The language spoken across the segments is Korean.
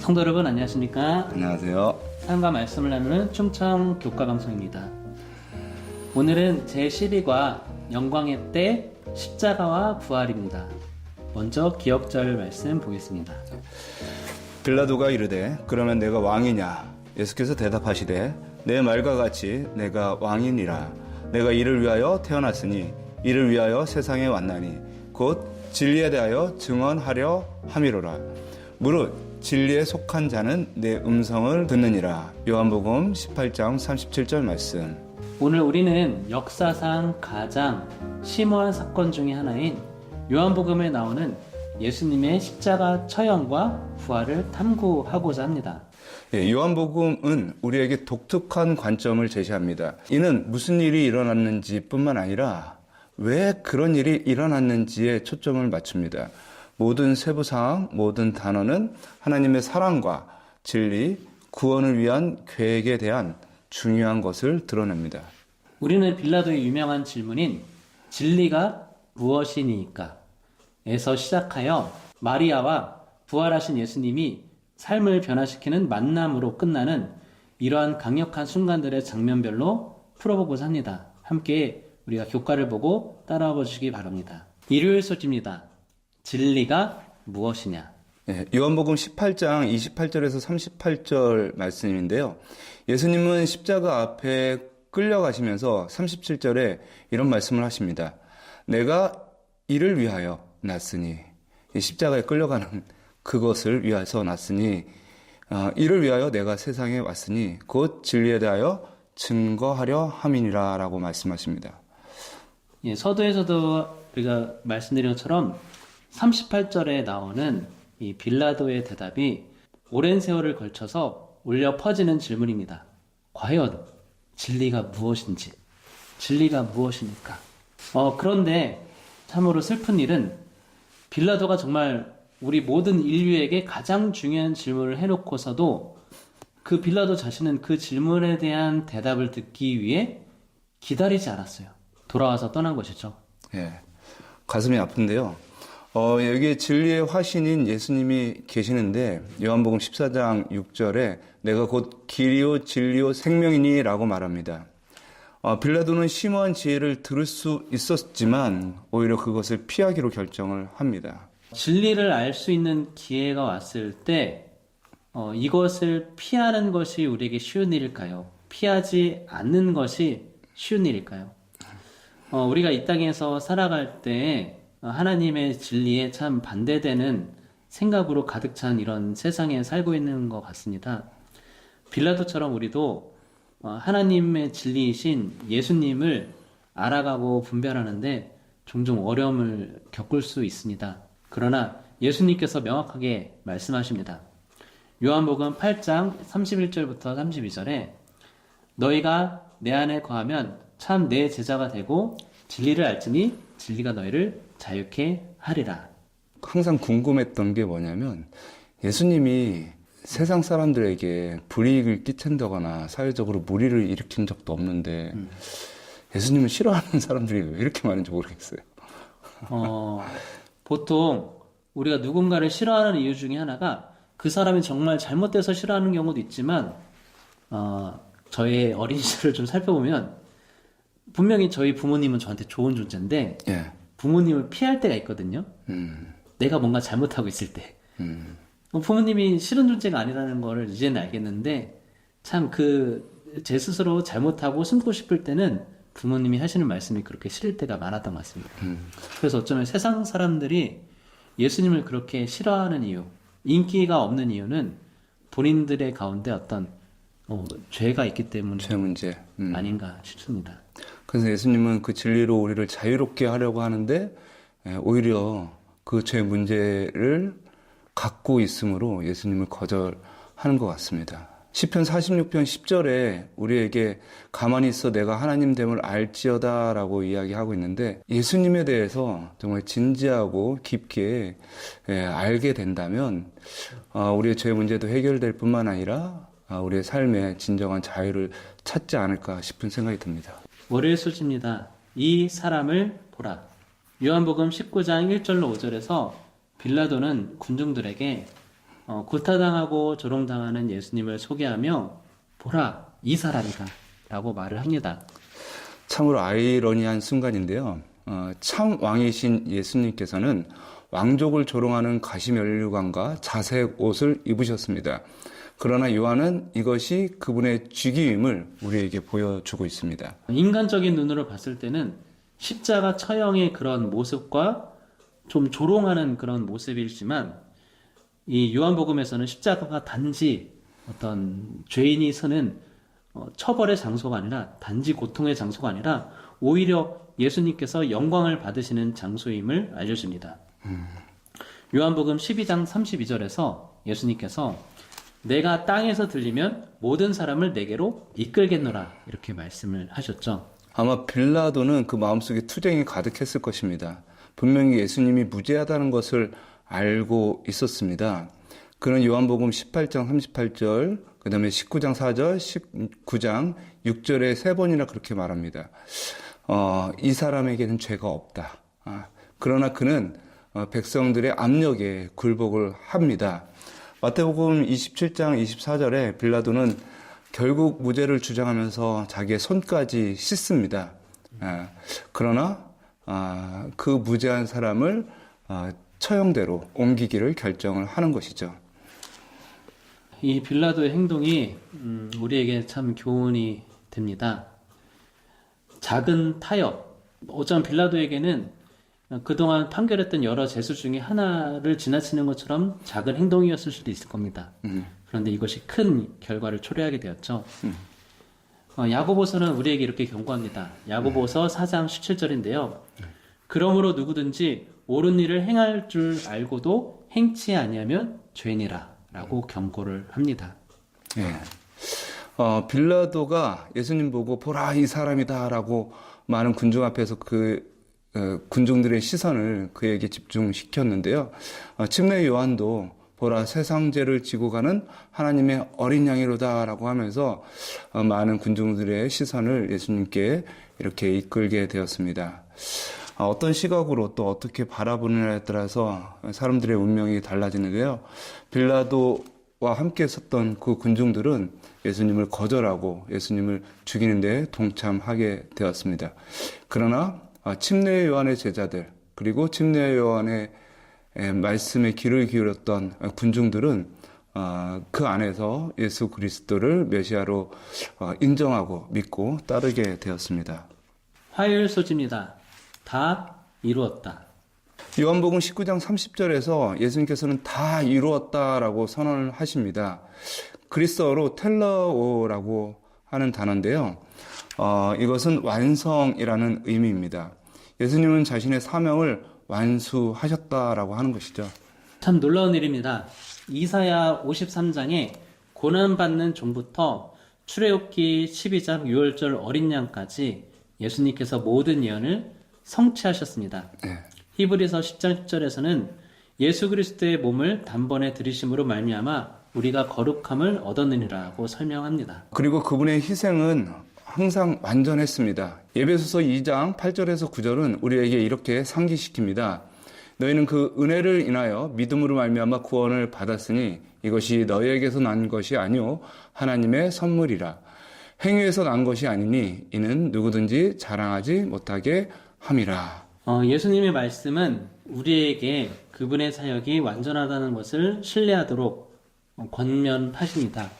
성도 여러분 안녕하십니까? 안녕하세요. 삶과 말씀을 나누는 충청 교과 방송입니다. 오늘은 제12과 영광의 때 십자가와 부활입니다. 먼저 기억절 말씀 보겠습니다. 빌라도가 이르되 그러면 내가 왕이냐? 예수께서 대답하시되 내 말과 같이 내가 왕이니라. 내가 이를 위하여 태어났으니 이를 위하여 세상에 왔나니 곧 진리에 대하여 증언하려 함이로라. 무릇 진리에 속한 자는 내 음성을 듣느니라. 요한복음 18장 37절 말씀. 오늘 우리는 역사상 가장 심오한 사건 중에 하나인 요한복음에 나오는 예수님의 십자가 처형과 부활을 탐구하고자 합니다. 요한복음은 우리에게 독특한 관점을 제시합니다. 이는 무슨 일이 일어났는지 뿐만 아니라 왜 그런 일이 일어났는지에 초점을 맞춥니다. 모든 세부사항, 모든 단어는 하나님의 사랑과 진리, 구원을 위한 계획에 대한 중요한 것을 드러냅니다. 우리는 빌라도의 유명한 질문인 진리가 무엇이니까? 에서 시작하여 마리아와 부활하신 예수님이 삶을 변화시키는 만남으로 끝나는 이러한 강력한 순간들의 장면별로 풀어보고자 합니다. 함께 우리가 교과를 보고 따라와 보시기 바랍니다. 일요일 소지입니다. 진리가 무엇이냐? 요한복음 18장 28절에서 38절 말씀인데요. 예수님은 십자가 앞에 끌려가시면서 37절에 이런 말씀을 하십니다. 내가 이를 위하여 났으니, 십자가에 끌려가는 그것을 위해서 났으니, 이를 위하여 내가 세상에 왔으니 곧 진리에 대하여 증거하려 함이니라 라고 말씀하십니다. 서두에서도 우리가 말씀드린 것처럼 38절에 나오는 이 빌라도의 대답이 오랜 세월을 걸쳐서 울려 퍼지는 질문입니다. 과연 진리가 무엇인지, 진리가 무엇입니까? 그런데 참으로 슬픈 일은 빌라도가 정말 우리 모든 인류에게 가장 중요한 질문을 해놓고서도 그 빌라도 자신은 그 질문에 대한 대답을 듣기 위해 기다리지 않았어요. 돌아와서 떠난 것이죠. 가슴이 아픈데요. 여기에 진리의 화신인 예수님이 계시는데 요한복음 14장 6절에 내가 곧 길이요 진리요 생명이니 라고 말합니다. 빌라도는 심오한 지혜를 들을 수 있었지만 오히려 그것을 피하기로 결정을 합니다. 진리를 알 수 있는 기회가 왔을 때 이것을 피하는 것이 우리에게 쉬운 일일까요? 피하지 않는 것이 쉬운 일일까요? 우리가 이 땅에서 살아갈 때 하나님의 진리에 참 반대되는 생각으로 가득 찬 이런 세상에 살고 있는 것 같습니다. 빌라도처럼 우리도 하나님의 진리이신 예수님을 알아가고 분별하는데 종종 어려움을 겪을 수 있습니다. 그러나 예수님께서 명확하게 말씀하십니다. 요한복음 8장 31절부터 32절에 너희가 내 안에 거하면 참 내 제자가 되고 진리를 알지니 진리가 너희를 자유케 하리라. 항상 궁금했던 게 뭐냐면 예수님이 세상 사람들에게 불이익을 끼친다거나 사회적으로 무리를 일으킨 적도 없는데 예수님을 싫어하는 사람들이 왜 이렇게 많은지 모르겠어요. 보통 우리가 누군가를 싫어하는 이유 중에 하나가 그 사람이 정말 잘못돼서 싫어하는 경우도 있지만 저의 어린 시절을 좀 살펴보면 분명히 저희 부모님은 저한테 좋은 존재인데 부모님을 피할 때가 있거든요. 내가 뭔가 잘못하고 있을 때 부모님이 싫은 존재가 아니라는 걸 이제는 알겠는데 참 제 스스로 잘못하고 숨고 싶을 때는 부모님이 하시는 말씀이 그렇게 싫을 때가 많았던 것 같습니다. 그래서 어쩌면 세상 사람들이 예수님을 그렇게 싫어하는 이유, 인기가 없는 이유는 본인들의 가운데 어떤 죄가 있기 때문에 죄 문제 아닌가 싶습니다. 그래서 예수님은 그 진리로 우리를 자유롭게 하려고 하는데 오히려 그 죄 문제를 갖고 있으므로 예수님을 거절하는 것 같습니다. 시편 46편 10절에 우리에게 가만히 있어 내가 하나님 됨을 알지어다 라고 이야기하고 있는데 예수님에 대해서 정말 진지하고 깊게 알게 된다면 우리의 죄 문제도 해결될 뿐만 아니라 우리의 삶에 진정한 자유를 찾지 않을까 싶은 생각이 듭니다. 월요일 소식입니다. 이 사람을 보라. 요한복음 19장 1절로 5절에서 빌라도는 군중들에게 구타당하고 조롱당하는 예수님을 소개하며 보라 이 사람이다 라고 말을 합니다. 참으로 아이러니한 순간인데요. 참 왕이신 예수님께서는 왕족을 조롱하는 가시면류관과 자색 옷을 입으셨습니다. 그러나 요한은 이것이 그분의 직위임을 우리에게 보여주고 있습니다. 인간적인 눈으로 봤을 때는 십자가 처형의 그런 모습과 좀 조롱하는 그런 모습이지만 이 요한복음에서는 십자가가 단지 어떤 죄인이 서는 처벌의 장소가 아니라 단지 고통의 장소가 아니라 오히려 예수님께서 영광을 받으시는 장소임을 알려줍니다. 요한복음 12장 32절에서 예수님께서 내가 땅에서 들리면 모든 사람을 내게로 이끌겠노라 이렇게 말씀을 하셨죠. 아마 빌라도는 그 마음속에 투쟁이 가득했을 것입니다. 분명히 예수님이 무죄하다는 것을 알고 있었습니다. 그는 요한복음 18장 38절, 그 다음에 19장 4절, 19장 6절에 3번이나 그렇게 말합니다. 이 사람에게는 죄가 없다. 그러나 그는 백성들의 압력에 굴복을 합니다. 마태복음 27장 24절에 빌라도는 결국 무죄를 주장하면서 자기의 손까지 씻습니다. 그러나 그 무죄한 사람을 처형대로 옮기기를 결정을 하는 것이죠. 이 빌라도의 행동이 우리에게 참 교훈이 됩니다. 작은 타협. 어쩌면 빌라도에게는 그동안 판결했던 여러 재수 중에 하나를 지나치는 것처럼 작은 행동이었을 수도 있을 겁니다. 그런데 이것이 큰 결과를 초래하게 되었죠. 야고보서는 우리에게 이렇게 경고합니다. 야고보서 4장 17절인데요. 그러므로 누구든지 옳은 일을 행할 줄 알고도 행치 아니하면 죄니라 라고 경고를 합니다. 예. 빌라도가 예수님 보고 보라 이 사람이다 라고 많은 군중 앞에서 군중들의 시선을 그에게 집중시켰는데요. 침례 요한도 보라 세상 죄를 지고 가는 하나님의 어린 양이로다 라고 하면서 많은 군중들의 시선을 예수님께 이렇게 이끌게 되었습니다. 어떤 시각으로 또 어떻게 바라보느냐에 따라서 사람들의 운명이 달라지는데요. 빌라도와 함께 섰던 그 군중들은 예수님을 거절하고 예수님을 죽이는 데 동참하게 되었습니다. 그러나 침례 요한의 제자들 그리고 침례 요한의 말씀에 귀를 기울였던 군중들은 그 안에서 예수 그리스도를 메시아로 인정하고 믿고 따르게 되었습니다. 화요일 소지입니다. 다 이루었다. 요한복음 19장 30절에서 예수님께서는 다 이루었다라고 선언을 하십니다. 그리스어로 텔러오라고 하는 단어인데요. 이것은 완성이라는 의미입니다. 예수님은 자신의 사명을 완수하셨다라고 하는 것이죠. 참 놀라운 일입니다. 이사야 53장에 고난받는 종부터 출애굽기 12장 6월절 어린 양까지 예수님께서 모든 예언을 성취하셨습니다. 네. 히브리서 10장 10절에서는 예수 그리스도의 몸을 단번에 들이심으로 말미암아 우리가 거룩함을 얻었느니라고 설명합니다. 그리고 그분의 희생은 항상 완전했습니다. 에베소서 2장 8절에서 9절은 우리에게 이렇게 상기시킵니다. 너희는 그 은혜를 인하여 믿음으로 말미암아 구원을 받았으니 이것이 너희에게서 난 것이 아니오 하나님의 선물이라. 행위에서 난 것이 아니니 이는 누구든지 자랑하지 못하게 함이라. 예수님의 말씀은 우리에게 그분의 사역이 완전하다는 것을 신뢰하도록 권면하십니다.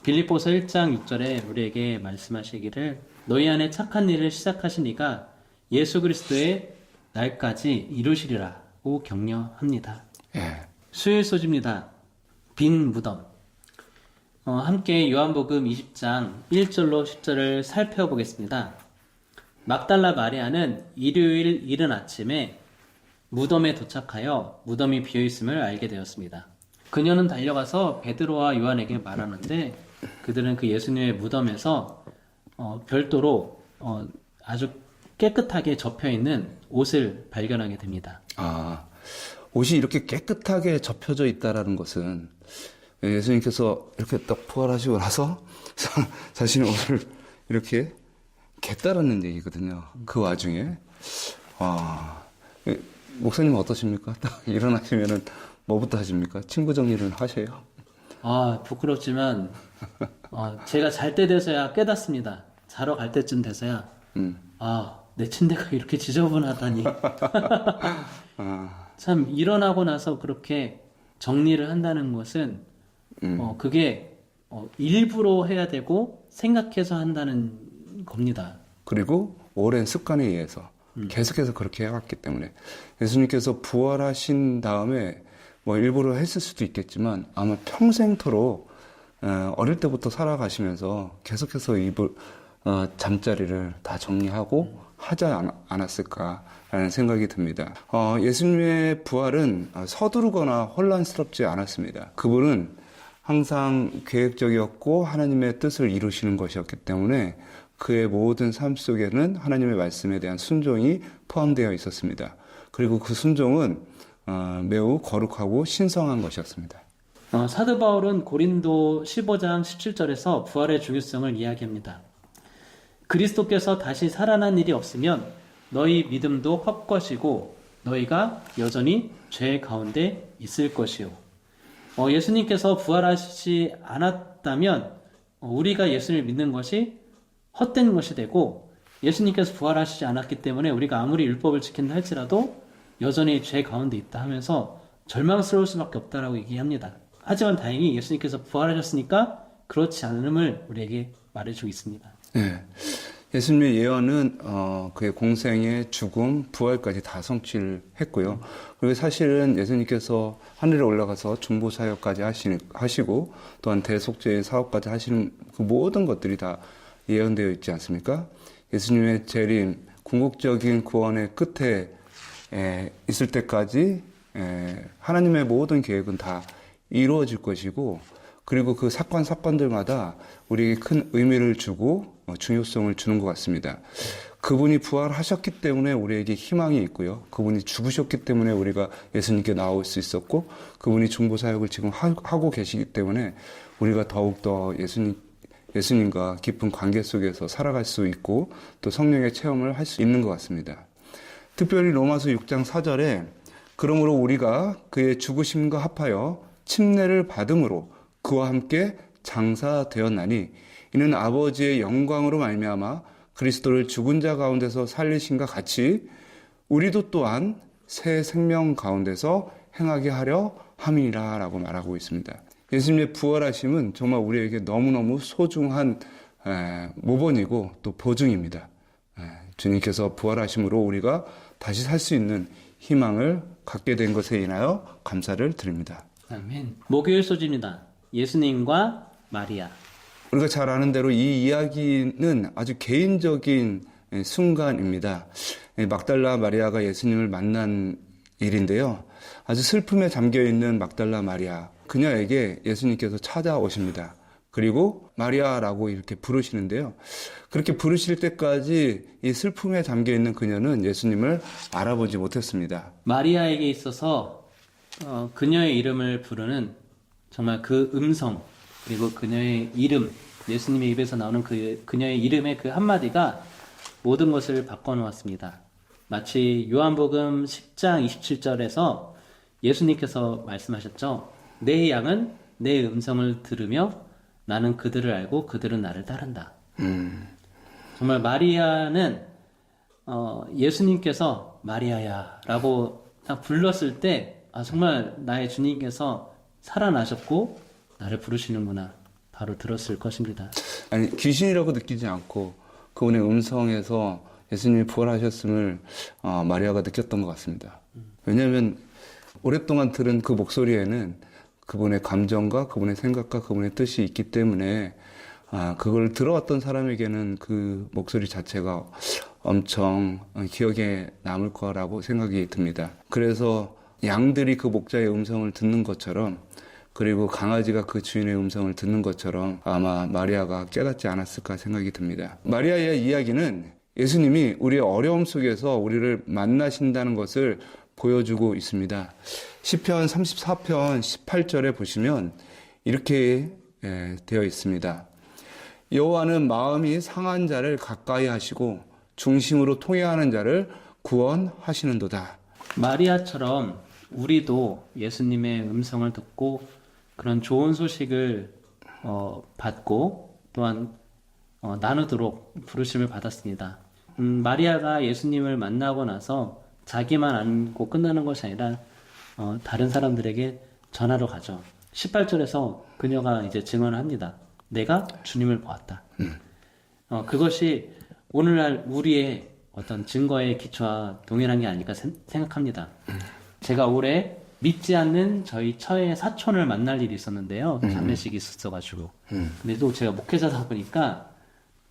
빌립보서 1장 6절에 우리에게 말씀하시기를 너희 안에 착한 일을 시작하신 이가 예수 그리스도의 날까지 이루시리라고 격려합니다. 예. 수요일 소지입니다. 빈 무덤. 함께 요한복음 20장 1절로 10절을 살펴보겠습니다. 막달라 마리아는 일요일 이른 아침에 무덤에 도착하여 무덤이 비어있음을 알게 되었습니다. 그녀는 달려가서 베드로와 요한에게 말하는데 그들은 그 예수님의 무덤에서 별도로 아주 깨끗하게 접혀있는 옷을 발견하게 됩니다. 옷이 이렇게 깨끗하게 접혀져 있다라는 것은 예수님께서 이렇게 딱 부활하시고 나서 자신의 옷을 이렇게 개따랐는 얘기거든요. 그 와중에 목사님은 어떠십니까? 딱 일어나시면은 뭐부터 하십니까? 친구 정리를 하셔요? 아, 부끄럽지만, 제가 잘 때 돼서야 깨닫습니다. 자러 갈 때쯤 돼서야, 내 침대가 이렇게 지저분하다니. 참, 일어나고 나서 그렇게 정리를 한다는 것은, 그게, 일부러 해야 되고, 생각해서 한다는 겁니다. 그리고 오랜 습관에 의해서 계속해서 그렇게 해왔기 때문에 예수님께서 부활하신 다음에 뭐 일부러 했을 수도 있겠지만 아마 평생토록 어릴 때부터 살아가시면서 계속해서 잠자리를 다 정리하고 하지 않았을까라는 생각이 듭니다. 예수님의 부활은 서두르거나 혼란스럽지 않았습니다. 그분은 항상 계획적이었고 하나님의 뜻을 이루시는 것이었기 때문에 그의 모든 삶 속에는 하나님의 말씀에 대한 순종이 포함되어 있었습니다. 그리고 그 순종은 매우 거룩하고 신성한 것이었습니다. 사도 바울은 고린도 15장 17절에서 부활의 중요성을 이야기합니다. 그리스도께서 다시 살아난 일이 없으면 너희 믿음도 헛것이고 너희가 여전히 죄 가운데 있을 것이요. 예수님께서 부활하시지 않았다면 우리가 예수님을 믿는 것이 헛된 것이 되고 예수님께서 부활하시지 않았기 때문에 우리가 아무리 율법을 지킨다 할지라도 여전히 죄 가운데 있다 하면서 절망스러울 수밖에 없다라고 얘기합니다. 하지만 다행히 예수님께서 부활하셨으니까 그렇지 않음을 우리에게 말해주고 있습니다. 네. 예수님의 예언은 그의 공생의 죽음, 부활까지 다 성취를 했고요. 그리고 사실은 예수님께서 하늘에 올라가서 중보 사역까지 하시고 또한 대속죄의 사업까지 하시는 그 모든 것들이 다 예언되어 있지 않습니까? 예수님의 재림, 궁극적인 구원의 끝에 있을 때까지 하나님의 모든 계획은 다 이루어질 것이고 그리고 그 사건들마다 우리에게 큰 의미를 주고 중요성을 주는 것 같습니다. 그분이 부활하셨기 때문에 우리에게 희망이 있고요. 그분이 죽으셨기 때문에 우리가 예수님께 나올 수 있었고 그분이 중보사역을 지금 하고 계시기 때문에 우리가 더욱더 예수님과 깊은 관계 속에서 살아갈 수 있고 또 성령의 체험을 할 수 있는 것 같습니다. 특별히 로마서 6장 4절에 그러므로 우리가 그의 죽으심과 합하여 침례를 받음으로 그와 함께 장사되었나니 이는 아버지의 영광으로 말미암아 그리스도를 죽은 자 가운데서 살리신과 같이 우리도 또한 새 생명 가운데서 행하게 하려 함이라 라고 말하고 있습니다. 예수님의 부활하심은 정말 우리에게 너무너무 소중한 모본이고 또 보증입니다. 주님께서 부활하심으로 우리가 다시 살 수 있는 희망을 갖게 된 것에 인하여 감사를 드립니다. 아멘. 목요일 소지입니다. 예수님과 마리아. 우리가 잘 아는 대로 이 이야기는 아주 개인적인 순간입니다. 막달라 마리아가 예수님을 만난 일인데요. 아주 슬픔에 잠겨있는 막달라 마리아. 그녀에게 예수님께서 찾아오십니다. 그리고 마리아라고 이렇게 부르시는데요. 그렇게 부르실 때까지 이 슬픔에 잠겨있는 그녀는 예수님을 알아보지 못했습니다. 마리아에게 있어서 그녀의 이름을 부르는 정말 그 음성 그리고 그녀의 이름 예수님의 입에서 나오는 그녀의 이름의 그 한마디가 모든 것을 바꿔놓았습니다. 마치 요한복음 10장 27절에서 예수님께서 말씀하셨죠. 내 양은 내 음성을 들으며 나는 그들을 알고 그들은 나를 따른다. 정말 마리아는 예수님께서 마리아야 라고 딱 불렀을 때 정말 나의 주님께서 살아나셨고 나를 부르시는구나 바로 들었을 것입니다. 아니 귀신이라고 느끼지 않고 그분의 음성에서 예수님이 부활하셨음을 마리아가 느꼈던 것 같습니다. 왜냐하면 오랫동안 들은 그 목소리에는 그분의 감정과 그분의 생각과 그분의 뜻이 있기 때문에 그걸 들어왔던 사람에게는 그 목소리 자체가 엄청 기억에 남을 거라고 생각이 듭니다. 그래서 양들이 그 목자의 음성을 듣는 것처럼 그리고 강아지가 그 주인의 음성을 듣는 것처럼 아마 마리아가 깨닫지 않았을까 생각이 듭니다. 마리아의 이야기는 예수님이 우리의 어려움 속에서 우리를 만나신다는 것을 보여주고 있습니다. 시편 34편 18절에 보시면 이렇게 되어 있습니다. 여호와는 마음이 상한 자를 가까이 하시고 중심으로 통회하는 자를 구원하시는도다. 마리아처럼 우리도 예수님의 음성을 듣고 그런 좋은 소식을 받고 또한 나누도록 부르심을 받았습니다. 마리아가 예수님을 만나고 나서 자기만 안고 끝나는 것이 아니라 다른 사람들에게 전하러 가죠. 18절에서 그녀가 이제 증언을 합니다. 내가 주님을 보았다. 그것이 오늘날 우리의 어떤 증거의 기초와 동일한 게 아닐까 생각합니다. 제가 올해 믿지 않는 저희 처의 사촌을 만날 일이 있었는데요. 장례식이 있었어가지고. 근데 또 제가 목회자다 보니까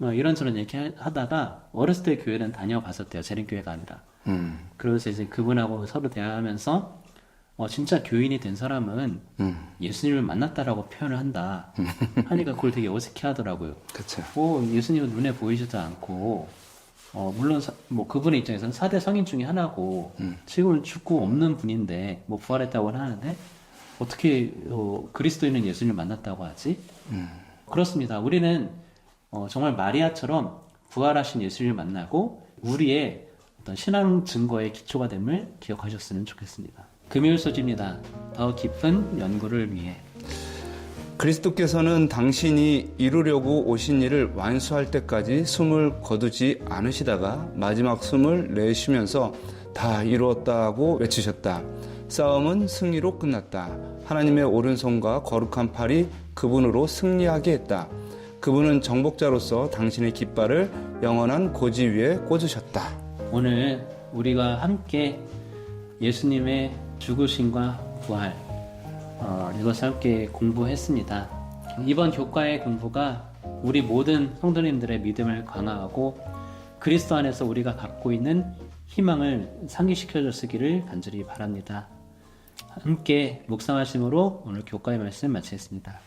이런저런 얘기 하다가 어렸을 때 교회는 다녀봤었대요. 재림교회가 아니라. 그래서 이제 그분하고 서로 대화하면서 진짜 교인이 된 사람은 예수님을 만났다라고 표현을 한다. 하니까 그걸 되게 어색해 하더라고요. 그렇죠. 예수님은 눈에 보이지도 않고, 물론 그분의 입장에서는 4대 성인 중에 하나고, 지금은 죽고 없는 분인데, 부활했다고는 하는데, 어떻게, 그리스도인은 예수님을 만났다고 하지? 그렇습니다. 우리는, 정말 마리아처럼 부활하신 예수님을 만나고, 우리의 어떤 신앙 증거의 기초가 됨을 기억하셨으면 좋겠습니다. 금요일 소지입니다. 더 깊은 연구를 위해. 그리스도께서는 당신이 이루려고 오신 일을 완수할 때까지 숨을 거두지 않으시다가 마지막 숨을 내쉬면서 다 이루었다고 외치셨다. 싸움은 승리로 끝났다. 하나님의 오른손과 거룩한 팔이 그분으로 승리하게 했다. 그분은 정복자로서 당신의 깃발을 영원한 고지 위에 꽂으셨다. 오늘 우리가 함께 예수님의 죽으심과 부활 이것을 함께 공부했습니다. 이번 교과의 공부가 우리 모든 성도님들의 믿음을 강화하고 그리스도 안에서 우리가 갖고 있는 희망을 상기시켜 줬기를 간절히 바랍니다. 함께 묵상하심으로 오늘 교과의 말씀 마치겠습니다.